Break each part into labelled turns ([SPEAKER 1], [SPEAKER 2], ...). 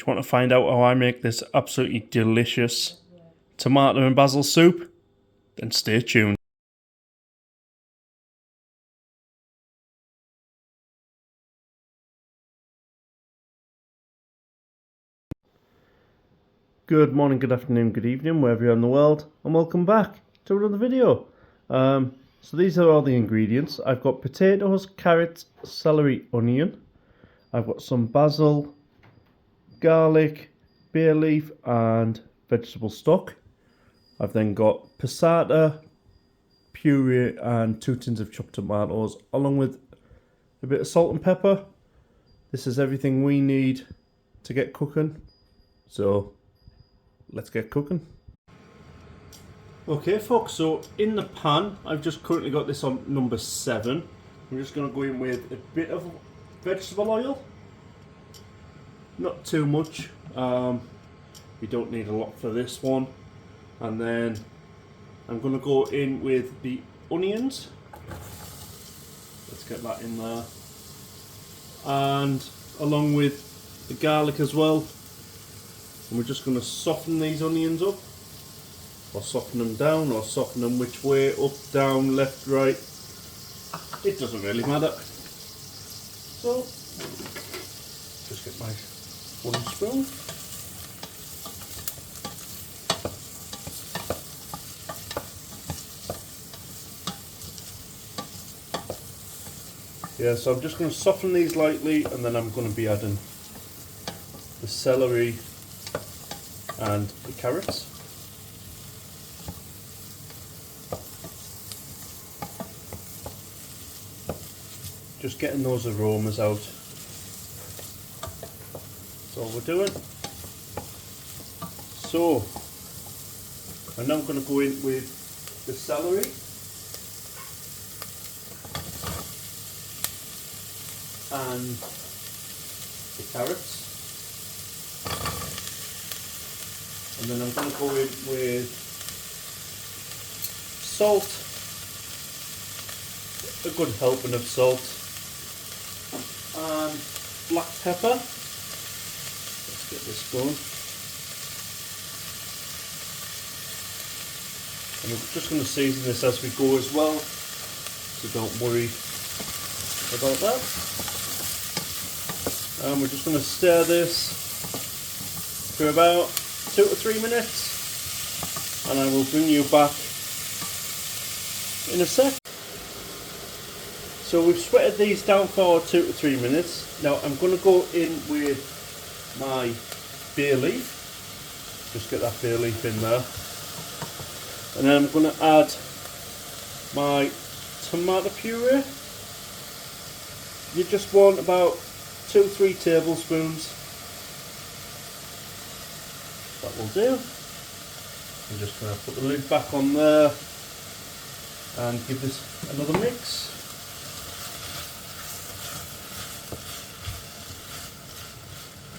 [SPEAKER 1] you want to find out how I make this absolutely delicious tomato and basil soup? Then stay tuned. Good morning, good afternoon, good evening, wherever you're in the world, and welcome back to another video. So these are all the ingredients. I've got potatoes, carrots, celery, onion. I've got some basil, garlic, bay leaf and vegetable stock. I've then got passata, puree and 2 tins of chopped tomatoes along with a bit of salt and pepper. This is everything we need to get cooking. So let's get cooking. Okay folks, so in the pan I've just currently got this on number 7. I'm just going to go in with a bit of vegetable oil. Not too much, you don't need a lot for this one. And then I'm going to go in with the onions. Let's get that in there. And along with the garlic as well. And we're just going to soften these onions up. Or soften them down, or soften them which way, up, down, left, right. It doesn't really matter. So, just get my wooden spoon. Yeah, so I'm just going to soften these lightly, and then I'm going to be adding the celery and the carrots. Just getting those aromas out. That's all we're doing. So, I'm now going to go in with the celery. And the carrots. And then I'm going to go in with salt. A good helping of salt. And black pepper. Let's get this going. And we're just going to season this as we go as well, so don't worry about that. And we're just going to stir this for about 2 to 3 minutes, and I will bring you back in a sec. So we've sweated these down for 2 to 3 minutes. Now I'm going to go in with my bay leaf. Just get that bay leaf in there. And then I'm going to add my tomato puree. You just want about 2-3 tablespoons. That will do. I'm just going to put the lid back on there and give this another mix.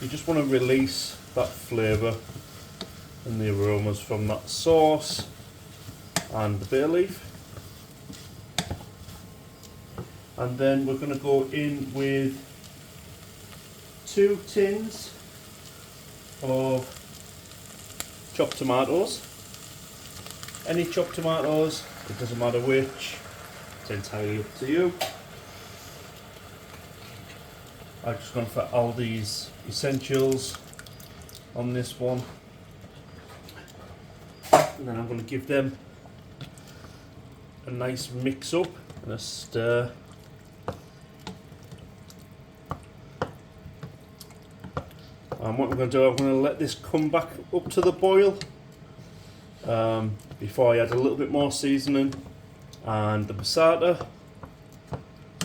[SPEAKER 1] You just want to release that flavour and the aromas from that sauce and the bay leaf. And then we're going to go in with 2 tins of chopped tomatoes. Any chopped tomatoes, it doesn't matter which, it's entirely up to you. I've just gone for Aldi's Essentials on this one. And then I'm going to give them a nice mix up and a stir. And what I'm going to do, I'm going to let this come back up to the boil before I add a little bit more seasoning and the passata.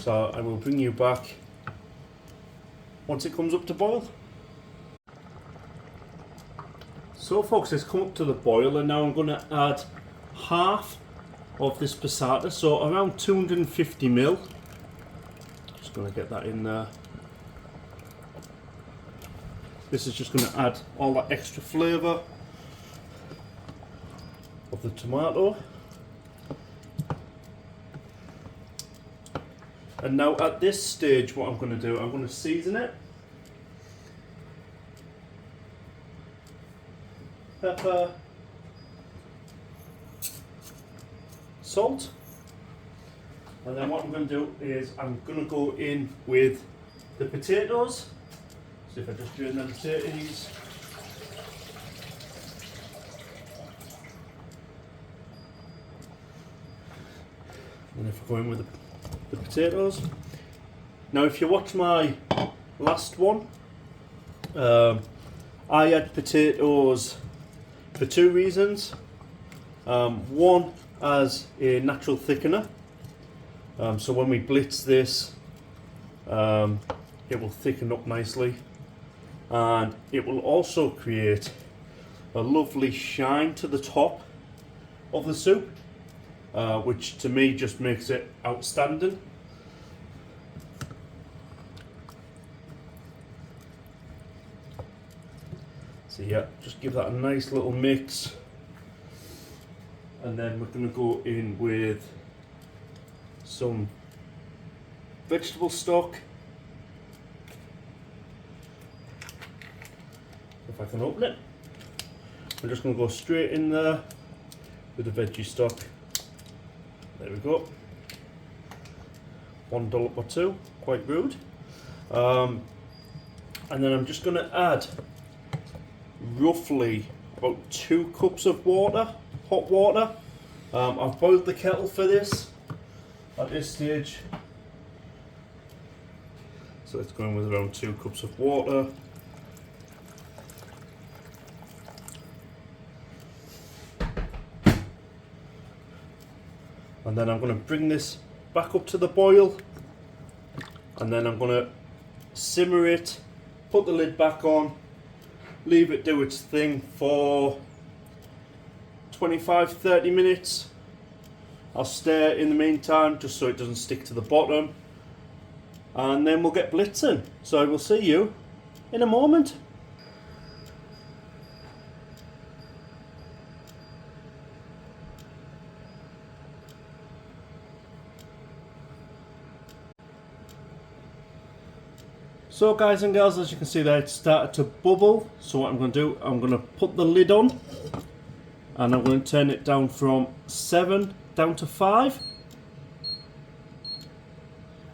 [SPEAKER 1] So I will bring you back once it comes up to boil. So folks, it's come up to the boil, and now I'm going to add half of this passata, so around 250 ml. Just going to get that in there. This is just going to add all that extra flavour of the tomato. And now at this stage what I'm going to do, I'm going to season it. pepper, salt. And then what I'm going to do is I'm going to go in with the potatoes. So if I just drain the potatoes. And if I go in with the potatoes. Now if you watch my last one, I add potatoes for two reasons. One, as a natural thickener. So when we blitz this, it will thicken up nicely, and it will also create a lovely shine to the top of the soup, which to me just makes it outstanding. So yeah, just give that a nice little mix, and then we're going to go in with some vegetable stock. If I can open it, I'm just going to go straight in there with the veggie stock. There we go. One dollop or two, quite rude. And then I'm just going to add roughly about 2 cups of water, hot water. I've boiled the kettle for this at this stage, so it's going with around 2 cups of water. And then I'm going to bring this back up to the boil, and then I'm going to simmer it, put the lid back on, leave it do its thing for 25-30 minutes. I'll stir in the meantime just so it doesn't stick to the bottom, and then we'll get blitzing. So I will see you in a moment. So guys and girls, as you can see there, it's started to bubble. So what I'm going to do, I'm going to put the lid on, and I'm going to turn it down from 7 down to 5.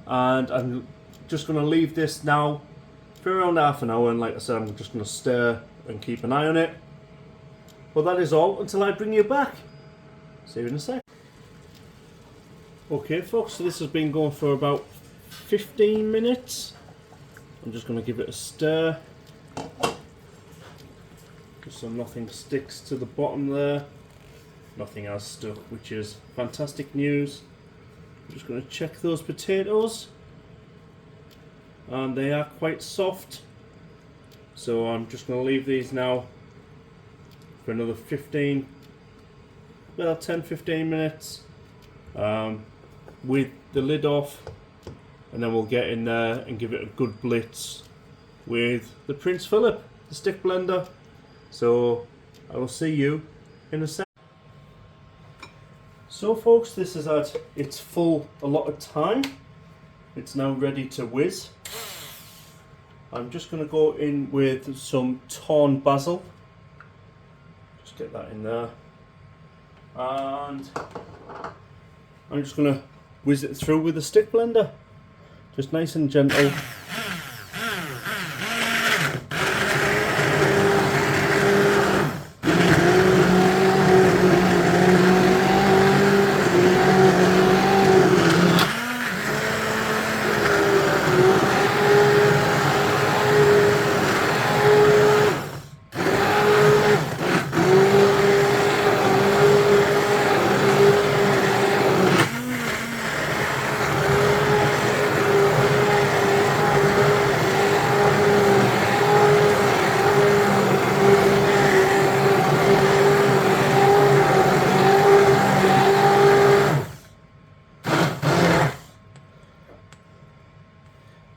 [SPEAKER 1] And I'm just going to leave this now for around half an hour, and like I said, I'm just going to stir and keep an eye on it. Well, that is all until I bring you back. See you in a sec. Okay folks, so this has been going for about 15 minutes. I'm just going to give it a stir, just so nothing sticks to the bottom there. Nothing has stuck, which is fantastic news. I'm just going to check those potatoes, and they are quite soft. So I'm just going to leave these now for another 10-15 minutes with the lid off. And then we'll get in there and give it a good blitz with the Prince Philip, the stick blender. So I will see you in a sec. So folks, this is at its full allotted time. It's now ready to whiz. I'm just going to go in with some torn basil. Just get that in there. And I'm just going to whiz it through with the stick blender. Just nice and gentle.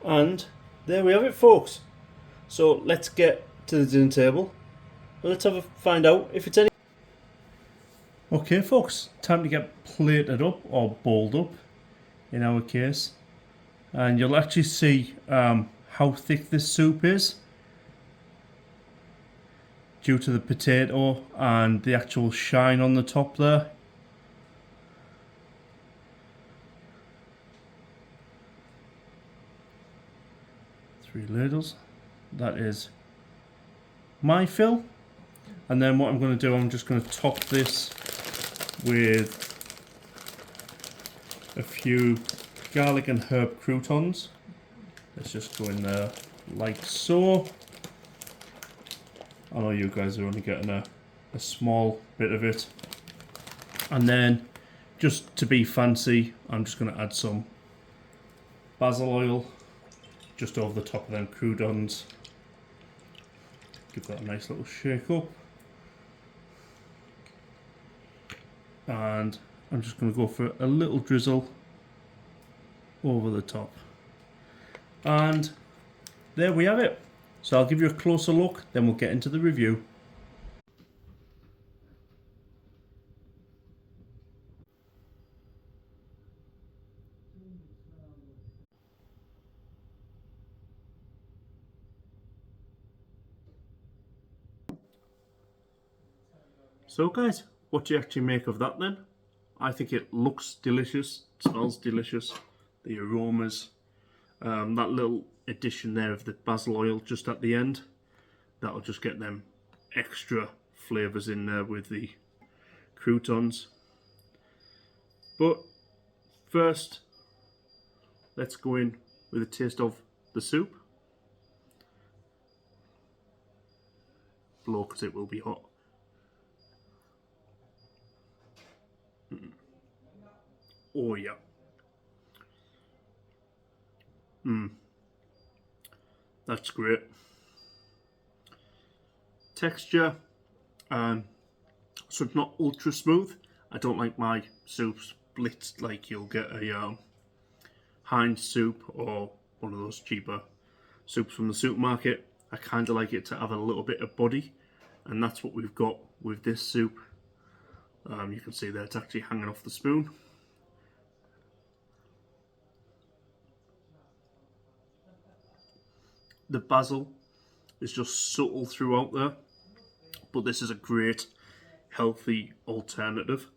[SPEAKER 1] And there we have it folks. So let's get to the dinner table and let's find out if it's any. Okay folks, time to get plated up or bowled up in our case, and you'll actually see how thick this soup is. due to the potato and the actual shine on the top there. Three ladles. That is my fill. And then what I'm going to do, I'm just going to top this with a few garlic and herb croutons. Let's just go in there like so. I know you guys are only getting a small bit of it. And then, just to be fancy, I'm just going to add some basil oil just over the top of them croutons. Give that a nice little shake up. And I'm just going to go for a little drizzle over the top. And there we have it. So I'll give you a closer look, then we'll get into the review. So guys, what do you actually make of that then? I think it looks delicious, smells delicious, the aromas, that little addition there of the basil oil just at the end, that'll just get them extra flavours in there with the croutons. But first, let's go in with a taste of the soup. Blow, because it will be hot. Oh yeah. That's great. Texture, so it's not ultra smooth. I don't like my soups blitzed like you'll get a Heinz soup or one of those cheaper soups from the supermarket. I kind of like it to have a little bit of body, and that's what we've got with this soup. You can see there it's actually hanging off the spoon. The basil is just subtle throughout there, but this is a great healthy alternative.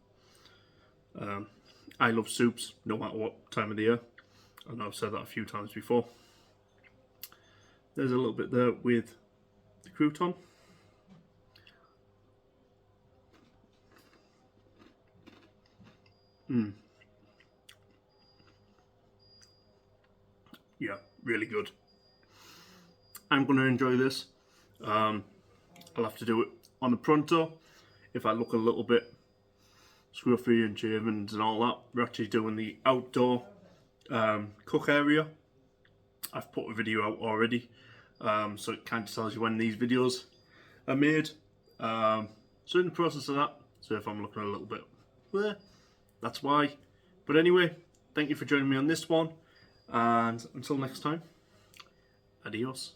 [SPEAKER 1] I love soups no matter what time of the year. I know I've said that a few times before. There's a little bit there with the crouton. Yeah, really good. I'm going to enjoy this. I'll have to do it on the pronto. If I look a little bit scruffy and shaven and all that, we're actually doing the outdoor cook area. I've put a video out already, so it kind of tells you when these videos are made. So in the process of that, so if I'm looking a little bit there, that's why. But anyway, thank you for joining me on this one, and until next time, adios.